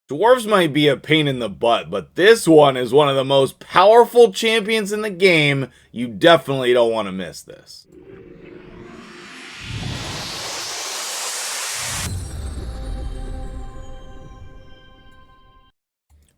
Dwarves might be a pain in the butt, but this one is one of the most powerful champions in the game. You definitely don't want to miss this.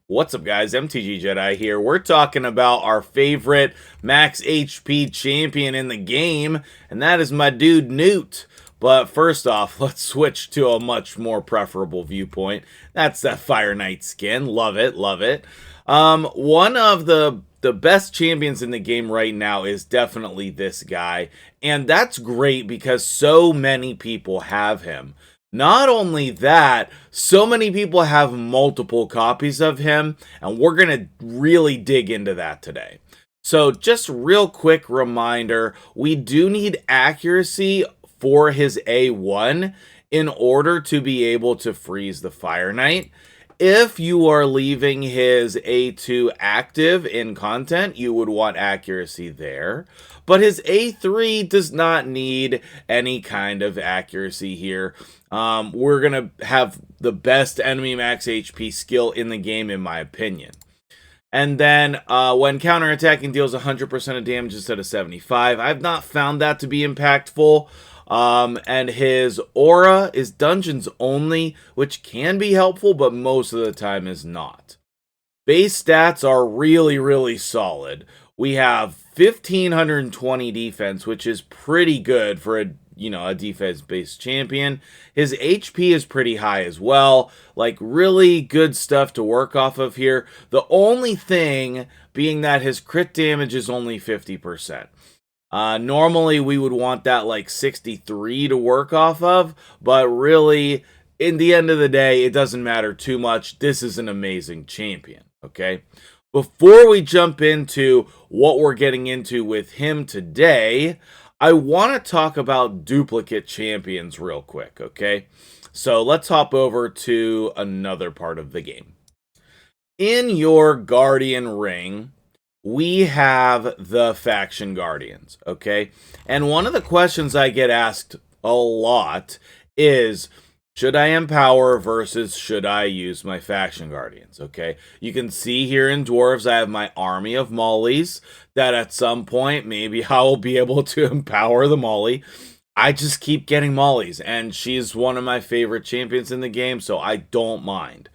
What's up, guys? MtgJedi here. We're talking about our favorite max HP champion in the game, and that is my dude Gnut. But first off, let's switch to a much more preferable viewpoint. That's that Fire Knight skin. Love it, love it. One of the best champions in the game right now is definitely this guy, and that's great because so many people have him. Not only that, so many people have multiple copies of him, and we're going to really dig into that today. So just real quick reminder, we do need accuracy for his A1 in order to be able to freeze the Fire Knight. If you are leaving his A2 active in content, you would want accuracy there. But his A3 does not need any kind of accuracy here. We're going to have the best enemy max HP skill in the game, in my opinion. And then when counterattacking deals 100% of damage instead of 75, I've not found that to be impactful. And his aura is dungeons only, which can be helpful, but most of the time is not. Base stats are really solid. We have 1520 defense, which is pretty good for a defense-based champion. His HP is pretty high as well. Like, really good stuff to work off of here. The only thing being that his crit damage is only 50%. Normally we would want that like 63 to work off of, but really, in the end of the day, it doesn't matter too much. This is an amazing champion, okay? Before we jump into what we're getting into with him today, I want to talk about duplicate champions real quick, okay? So let's hop over to another part of the game. In your Guardian ring, we have the faction guardians, okay? And one of the questions I get asked a lot is, should I empower versus should I use my faction guardians, okay? You can see here in Dwarves, I have my army of Mollies that at some point, maybe I will be able to empower the Molly. I just keep getting Mollies, and she's one of my favorite champions in the game, so I don't mind.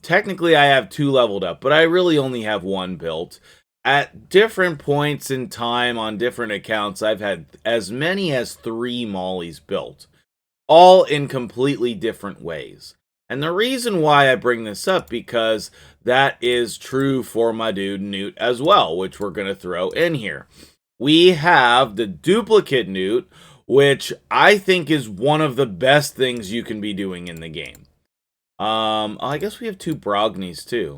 Technically, I have 2 leveled up, but I really only have 1 built. At different points in time on different accounts, I've had as many as 3 Mollies built, all in completely different ways. And the reason why I bring this up, because that is true for my dude Gnut as well, which we're going to throw in here. We have the duplicate Gnut, which I think is one of the best things you can be doing in the game. I guess we have 2 Brognies too.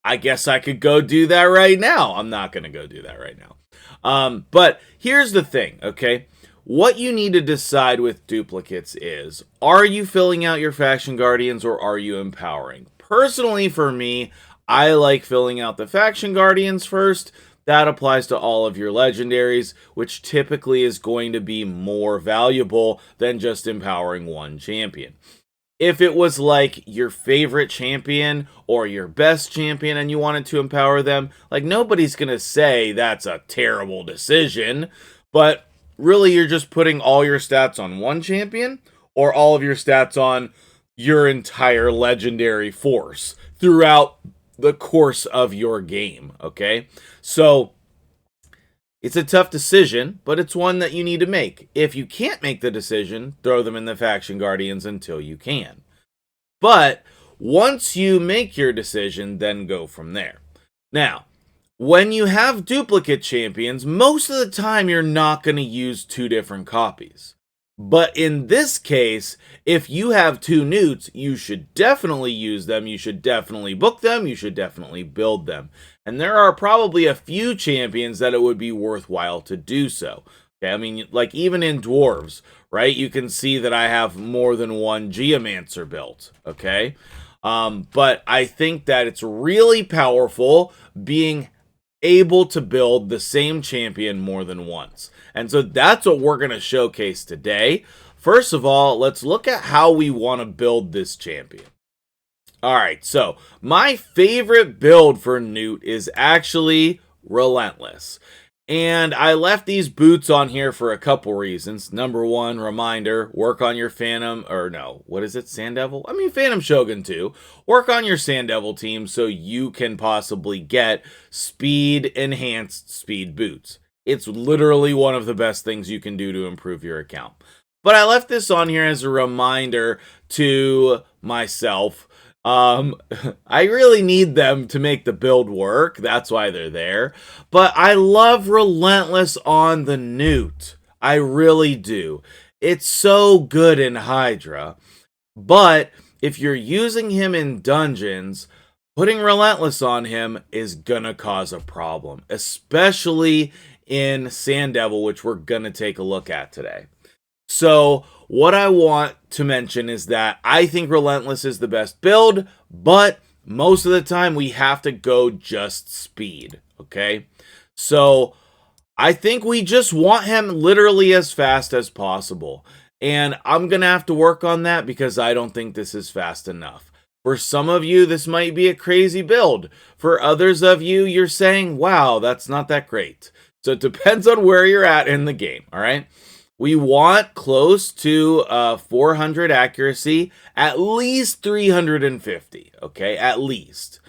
I guess I could go do that right now. I'm not going to go do that right now. But here's the thing, okay? What you need to decide with duplicates is, are you filling out your faction guardians or are you empowering? Personally, for me, I like filling out the faction guardians first. That applies to all of your legendaries, which typically is going to be more valuable than just empowering one champion. If it was like your favorite champion or your best champion and you wanted to empower them, like, nobody's going to say that's a terrible decision, but really you're just putting all your stats on one champion or all of your stats on your entire legendary force throughout the course of your game, okay? So it's a tough decision, but it's one that you need to make. If you can't make the decision, throw them in the faction guardians until you can. But once you make your decision, then go from there. Now, when you have duplicate champions, most of the time you're not going to use 2 different copies. But in this case, if you have 2 Gnuts, you should definitely use them, you should definitely book them, you should definitely build them. And there are probably a few champions that it would be worthwhile to do so. Okay, I mean, like even in Dwarves, right? You can see that I have more than 1 Geomancer built, okay? But I think that it's really powerful being able to build the same champion more than once. And so that's what we're going to showcase today. First of all, let's look at how we want to build this champion. Alright, so my favorite build for Gnut is actually Relentless. And I left these boots on here for a couple reasons. Number one, reminder, work on your Phantom, or no, what is it, Sand Devil? I mean, Phantom Shogun too. Work on your Sand Devil team so you can possibly get enhanced speed boots. It's literally one of the best things you can do to improve your account. But I left this on here as a reminder to myself. I really need them to make the build work. That's why they're there. But I love Relentless on the Gnut. I really do. It's so good in Hydra. But if you're using him in dungeons, putting Relentless on him is gonna cause a problem. Especially in Sand Devil, which we're gonna take a look at today. So what I want to mention is that I think Relentless is the best build, but most of the time we have to go just speed, okay? So I think we just want him literally as fast as possible. And I'm going to have to work on that because I don't think this is fast enough. For some of you, this might be a crazy build. For others of you, you're saying, wow, that's not that great. So it depends on where you're at in the game, all right? We want close to 400 accuracy, at least 350, okay? At least.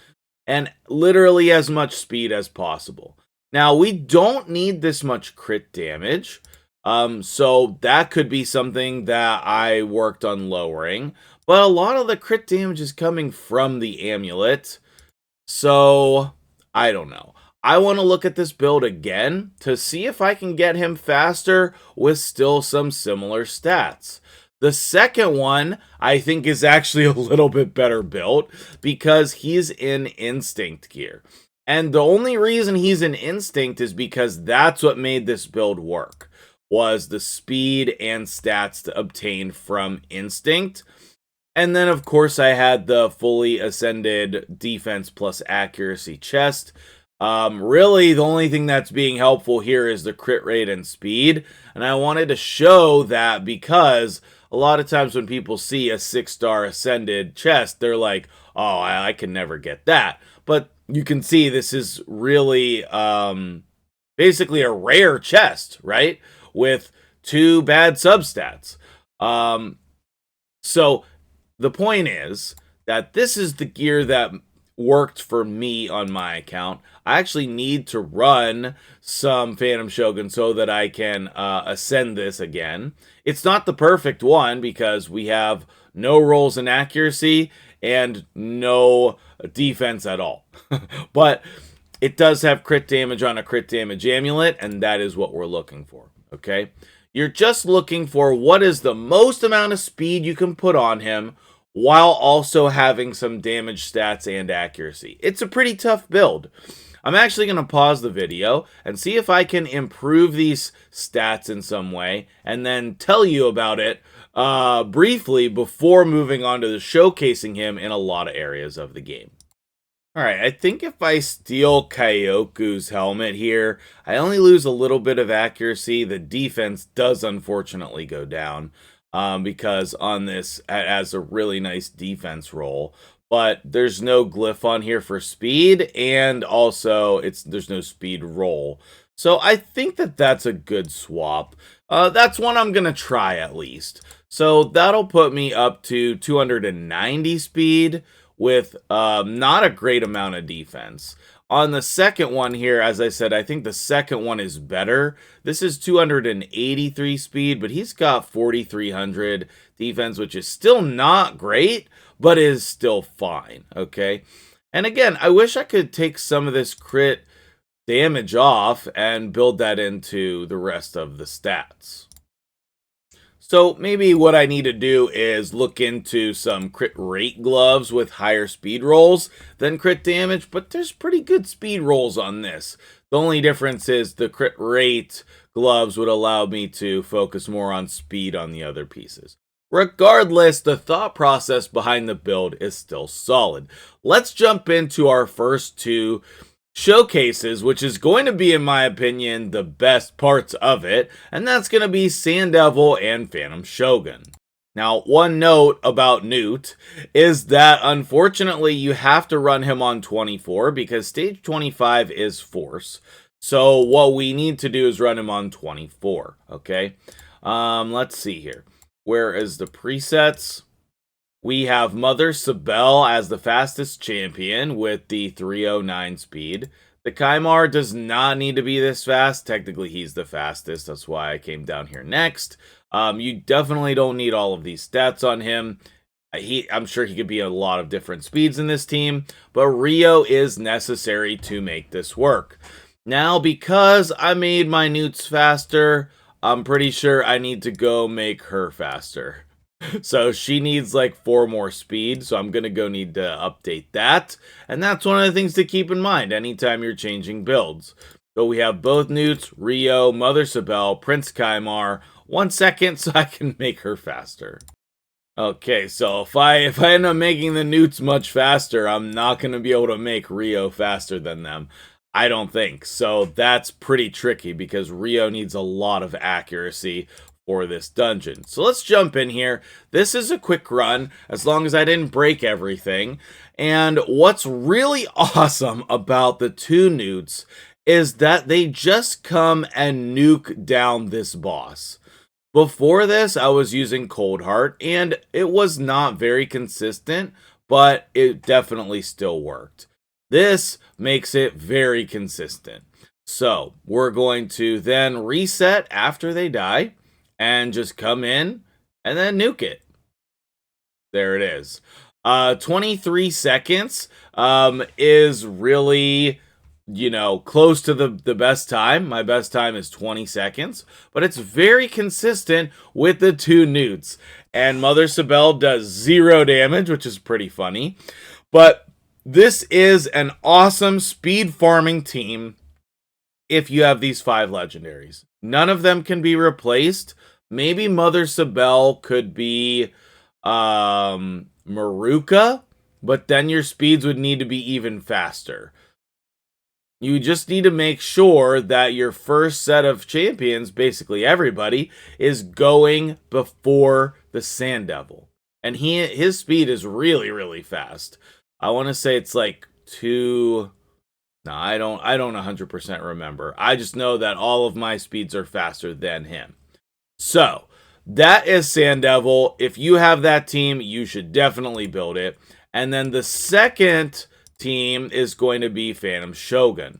And literally as much speed as possible. Now, we don't need this much crit damage, so that could be something that I worked on lowering. But a lot of the crit damage is coming from the amulet, so I don't know. I want to look at this build again to see if I can get him faster with still some similar stats. The second one, I think, is actually a little bit better built because he's in Instinct gear. And the only reason he's in Instinct is because that's what made this build work, was the speed and stats to obtain from Instinct. And then, of course, I had the fully ascended defense plus accuracy chest. Really, the only thing that's being helpful here is the crit rate and speed. And I wanted to show that because a lot of times when people see a 6-star ascended chest, they're like, oh, I can never get that. But you can see this is really basically a rare chest, right? With 2 bad substats. So the point is that this is the gear that worked for me on my account. I actually need to run some Phantom Shogun so that I can ascend this again. It's not the perfect one because we have no rolls in accuracy and no defense at all. But it does have crit damage on a crit damage amulet, and that is what we're looking for, okay? You're just looking for what is the most amount of speed you can put on him while also having some damage stats and accuracy. It's a pretty tough build. I'm actually going to pause the video and see if I can improve these stats in some way and then tell you about it briefly before moving on to the showcasing him in a lot of areas of the game. Alright, I think if I steal Kyoku's helmet here, I only lose a little bit of accuracy. The defense does unfortunately go down. Because on this, it has a really nice defense roll, but there's no glyph on here for speed, and also there's no speed roll. So I think that that's a good swap. That's one I'm gonna try at least. So that'll put me up to 290 speed with not a great amount of defense. On the second one here, as I said, I think the second one is better. This is 283 speed, but he's got 4,300 defense, which is still not great, but is still fine, okay? And again, I wish I could take some of this crit damage off and build that into the rest of the stats. So maybe what I need to do is look into some crit rate gloves with higher speed rolls than crit damage, but there's pretty good speed rolls on this. The only difference is the crit rate gloves would allow me to focus more on speed on the other pieces. Regardless, the thought process behind the build is still solid. Let's jump into our first 2 showcases, which is going to be, in my opinion, the best parts of it, and that's going to be Sand Devil and Phantom Shogun. Now, one note about Gnut is that unfortunately you have to run him on 24 because stage 25 is force. So what we need to do is run him on 24, okay? Let's see here. Where is the presets? We have Mother Sibel as the fastest champion with the 309 speed. The Kaimar does not need to be this fast. Technically, he's the fastest. That's why I came down here next. You definitely don't need all of these stats on him. I'm sure he could be a lot of different speeds in this team, but Rio is necessary to make this work. Now, because I made my Gnuts faster, I'm pretty sure I need to go make her faster. So she needs like 4 more speed, so I'm going to go need to update that. And that's one of the things to keep in mind anytime you're changing builds. So we have both Gnuts, Rio, Mother Sibel, Prince Kaimar. 1 second so I can make her faster. Okay, so if I end up making the Gnuts much faster, I'm not going to be able to make Rio faster than them. I don't think. So that's pretty tricky because Rio needs a lot of accuracy for this dungeon. So let's jump in here. This is a quick run, as long as I didn't break everything. And what's really awesome about the 2 Gnuts is that they just come and nuke down this boss. Before this, I was using Cold Heart, and it was not very consistent, but it definitely still worked. This makes it very consistent. So we're going to then reset after they die, and just come in and then nuke it. There it is. 23 seconds is really, close to the best time. My best time is 20 seconds, but it's very consistent with the 2 Gnuts. And Mother Sibel does 0 damage, which is pretty funny. But this is an awesome speed farming team if you have these 5 legendaries. None of them can be replaced. Maybe Mother Sibel could be Maruka, but then your speeds would need to be even faster. You just need to make sure that your first set of champions, basically everybody, is going before the Sand Devil. And his speed is really, really fast. I want to say it's like 2... No, I don't 100% remember. I just know that all of my speeds are faster than him. So, that is Sand Devil. If you have that team, you should definitely build it. And then the second team is going to be Phantom Shogun.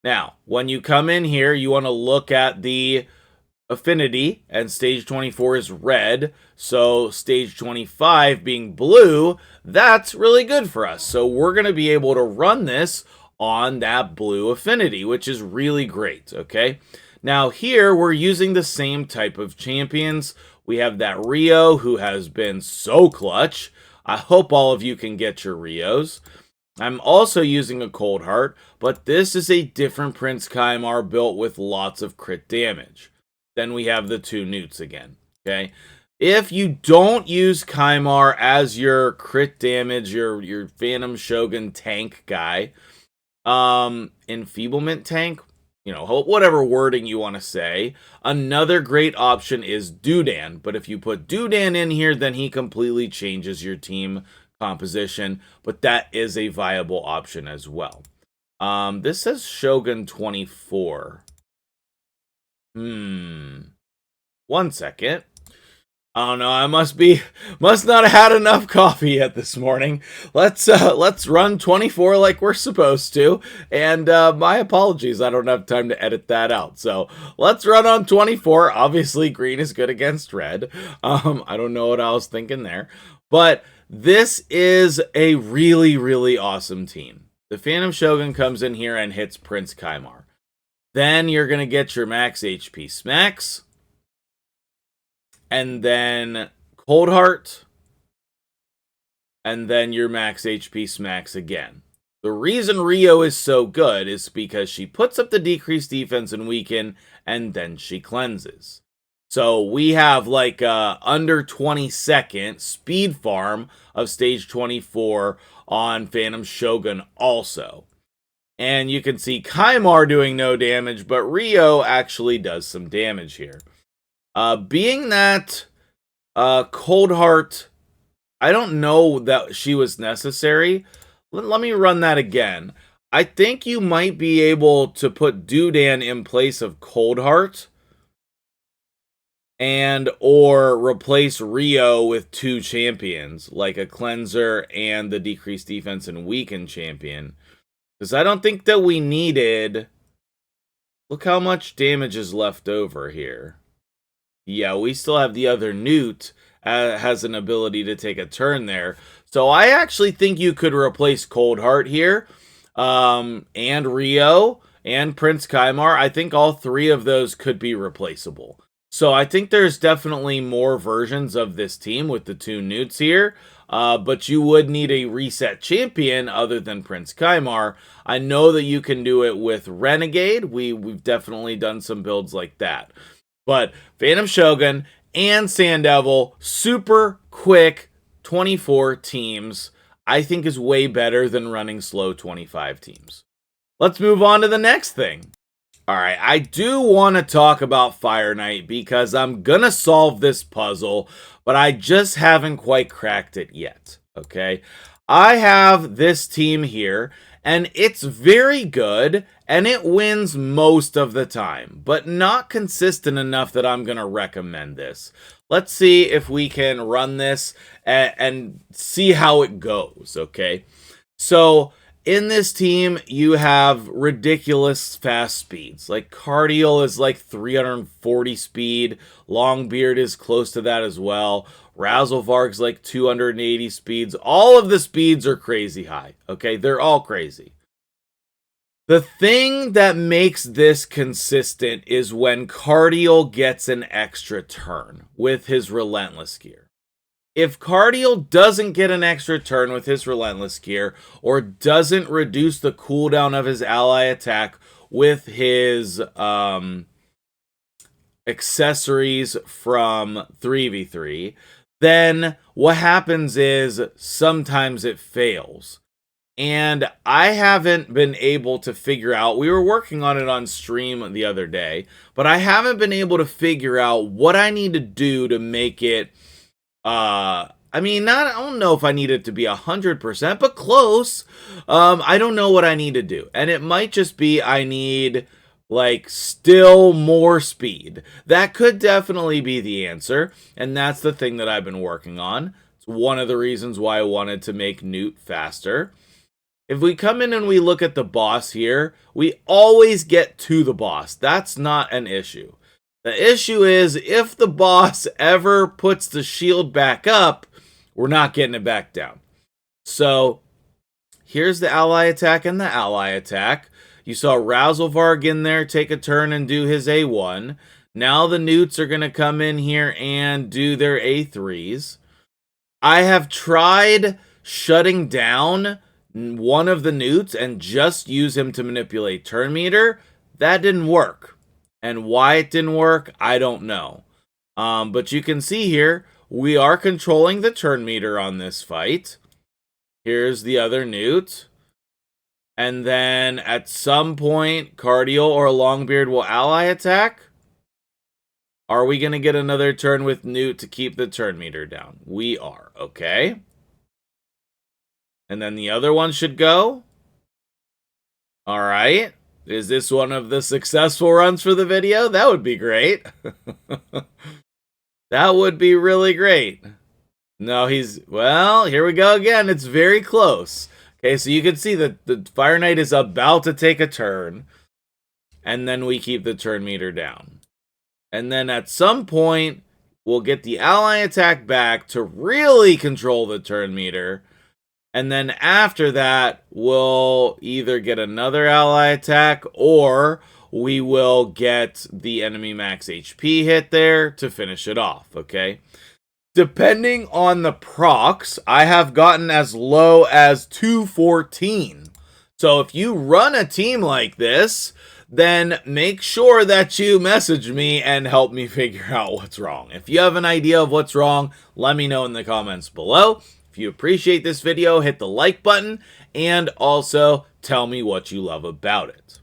Now, when you come in here, you want to look at the affinity, and stage 24 is red, so stage 25 being blue, that's really good for us. So we're going to be able to run this on that blue affinity, which is really great, okay? Now here, we're using the same type of champions. We have that Rio, who has been so clutch. I hope all of you can get your Rios. I'm also using a Cold Heart, but this is a different Prince Kaimar built with lots of crit damage. Then we have the 2 Gnuts again, okay? If you don't use Kaimar as your crit damage, your Phantom Shogun tank guy, enfeeblement tank, whatever wording you want to say. Another great option is Dudan, but if you put Dudan in here, then he completely changes your team composition, but that is a viable option as well. This says Shogun 24. 1 second. I don't know, I must not have had enough coffee yet this morning. Let's run 24 like we're supposed to. And my apologies, I don't have time to edit that out. So let's run on 24. Obviously, green is good against red. I don't know what I was thinking there. But this is a really, really awesome team. The Phantom Shogun comes in here and hits Prince Kaimar. Then you're going to get your max HP smacks. And then Cold Heart, and then your max HP smacks again. The reason Rio is so good is because she puts up the decreased defense and weaken, and then she cleanses. So we have like under 20-second speed farm of stage 24 on Phantom Shogun also. And you can see Kaimar doing no damage, but Rio actually does some damage here. Being that Cold Heart, I don't know that she was necessary. Let me run that again. I think you might be able to put Dudan in place of Cold Heart and or replace Rio with 2 champions, like a cleanser and the decreased defense and weaken champion. Because I don't think that we needed... Look how much damage is left over here. Yeah, we still have the other Gnut has an ability to take a turn there. So I actually think you could replace Cold Heart here, and Rio, and Prince Kaimar. I think all 3 of those could be replaceable. So I think there's definitely more versions of this team with the 2 Gnuts here. But you would need a reset champion other than Prince Kaimar. I know that you can do it with Renegade. We've definitely done some builds like that. But Phantom Shogun and Sand Devil, super quick 24 teams, I think is way better than running slow 25 teams. Let's move on to the next thing. Alright, I do want to talk about Fire Knight because I'm gonna solve this puzzle, but I just haven't quite cracked it yet, okay? I have this team here, and it's very good, and it wins most of the time, but not consistent enough that I'm gonna recommend this. Let's see if we can run this and see how it goes, okay? So... in this team, you have ridiculous fast speeds. Like, Cardiel is like 340 speed. Longbeard is close to that as well. Razzlevarg's like 280 speeds. All of the speeds are crazy high, okay? They're all crazy. The thing that makes this consistent is when Cardiel gets an extra turn with his Relentless gear. If Cardiel doesn't get an extra turn with his Relentless gear, or doesn't reduce the cooldown of his ally attack with his accessories from 3v3, then what happens is sometimes it fails. And I haven't been able to figure out, we were working on it on stream the other day, but I haven't been able to figure out what I need to do to make it I don't know if I need it to be 100%, but close. I don't know what I need to do. And it might just be I need, like, still more speed. That could definitely be the answer. And that's the thing that I've been working on. It's one of the reasons why I wanted to make Gnut faster. If we come in and we look at the boss here, we always get to the boss. That's not an issue. The issue is, if the boss ever puts the shield back up, we're not getting it back down. So, here's the ally attack and the ally attack. You saw Razzlevarg in there take a turn and do his A1. Now the Gnuts are going to come in here and do their A3s. I have tried shutting down one of the Gnuts and just use him to manipulate turn meter. That didn't work. And why it didn't work, I don't know. But you can see here, we are controlling the turn meter on this fight. Here's the other Gnut. And then at some point, Cardiel or Longbeard will ally attack. Are we going to get another turn with Gnut to keep the turn meter down? We are, okay. And then the other one should go. All right. Is this one of the successful runs for the video? That would be great. That would be really great. No, well, here we go again. It's very close. Okay, so you can see that the Fire Knight is about to take a turn. And then we keep the turn meter down. And then at some point, we'll get the ally attack back to really control the turn meter. And then after that, we'll either get another ally attack, or we will get the enemy max HP hit there to finish it off, okay? Depending on the procs, I have gotten as low as 214. So if you run a team like this, then make sure that you message me and help me figure out what's wrong. If you have an idea of what's wrong, let me know in the comments below. If you appreciate this video, hit the like button, and also tell me what you love about it.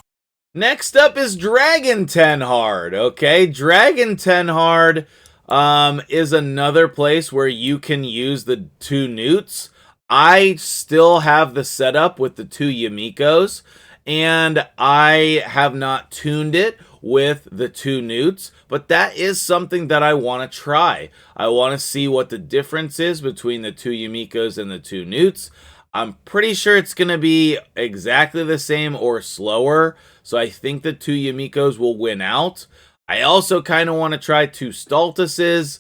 Next up is Dragon 10 Hard, okay? Dragon 10 Hard, is another place where you can use the 2 Gnutes. I still have the setup with the 2 Yumikos, and I have not tuned it with the 2 Gnutes, but that is something that I want to try. I want to see what the difference is between the 2 Yumikos and the 2 Gnutes. I'm pretty sure it's going to be exactly the same or slower, so I think the 2 Yumikos will win out. I also kind of want to try 2 Stultuses.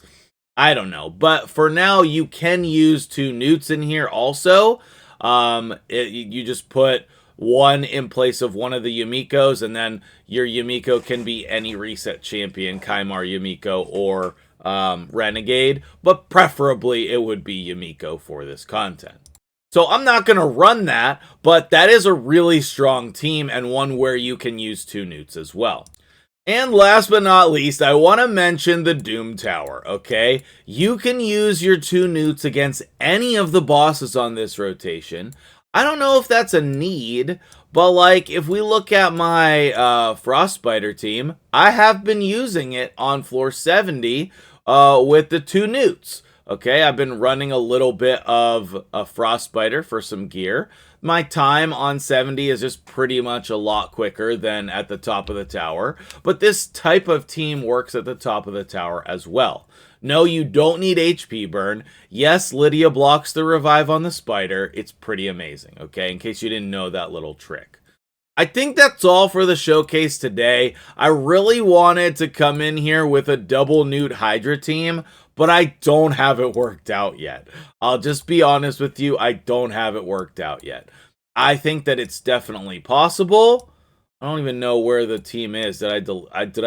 I don't know, but for now, you can use 2 Gnutes in here also. You just put one in place of one of the Yumikos, and then your Yumiko can be any reset champion, Kaimar Yumiko or Renegade, but preferably it would be Yumiko for this content. So I'm not going to run that, but that is a really strong team and one where you can use 2 Gnutes as well. And last but not least, I want to mention the Doom Tower, okay? You can use your 2 Gnutes against any of the bosses on this rotation. I don't know if that's a need, but like if we look at my Frostbiter team, I have been using it on floor 70 with the 2 Gnutes. Okay, I've been running a little bit of a Frostbiter for some gear. My time on 70 is just pretty much a lot quicker than at the top of the tower, but this type of team works at the top of the tower as well. No, you don't need HP burn. Yes, Lydia blocks the revive on the spider. It's pretty amazing, okay, in case you didn't know that little trick. I think that's all for the showcase today. I really wanted to come in here with a double Gnut Hydra team, but I don't have it worked out yet. I'll just be honest with you, I don't have it worked out yet. I think that it's definitely possible. I don't even know where the team is. Did I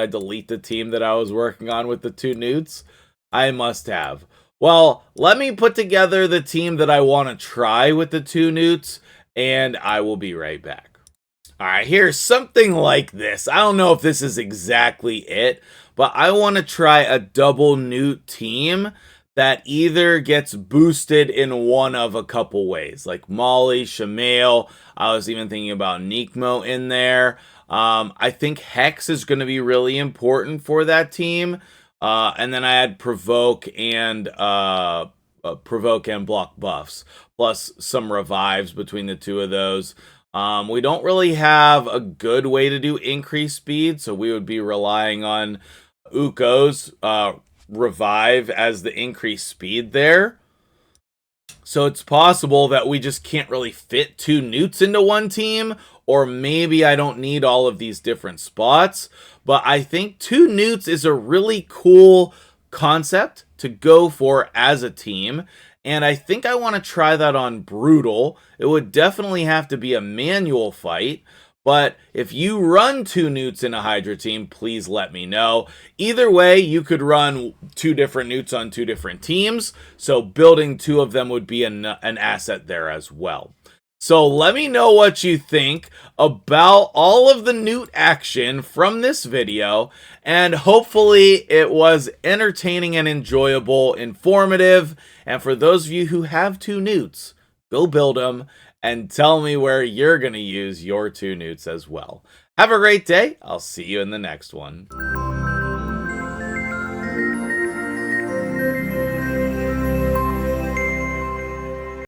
delete the team that I was working on with the 2 Gnutes? I must have. Well, let me put together the team that I want to try with the 2 Gnutes, and I will be right back. Alright, here's something like this. I don't know if this is exactly it, but I want to try a double Gnut team that either gets boosted in one of a couple ways, like Molly, Shamail. I was even thinking about Nikmo in there. I think Hex is going to be really important for that team. And then I had Provoke and block buffs, plus some revives between the 2 of those. We don't really have a good way to do increased speed, so we would be relying on Uko's revive as the increased speed there. So it's possible that we just can't really fit 2 Gnutes into one team, or maybe I don't need all of these different spots. But I think 2 Gnutes is a really cool concept to go for as a team. And I think I want to try that on Brutal. It would definitely have to be a manual fight. But if you run 2 Gnutes in a Hydra team, please let me know. Either way, you could run 2 different Gnutes on 2 different teams. So building 2 of them would be an asset there as well. So let me know what you think about all of the Gnut action from this video, and hopefully it was entertaining and enjoyable, informative, and for those of you who have 2 Gnutes, go build them and tell me where you're going to use your 2 Gnutes as well. Have a great day. I'll see you in the next one.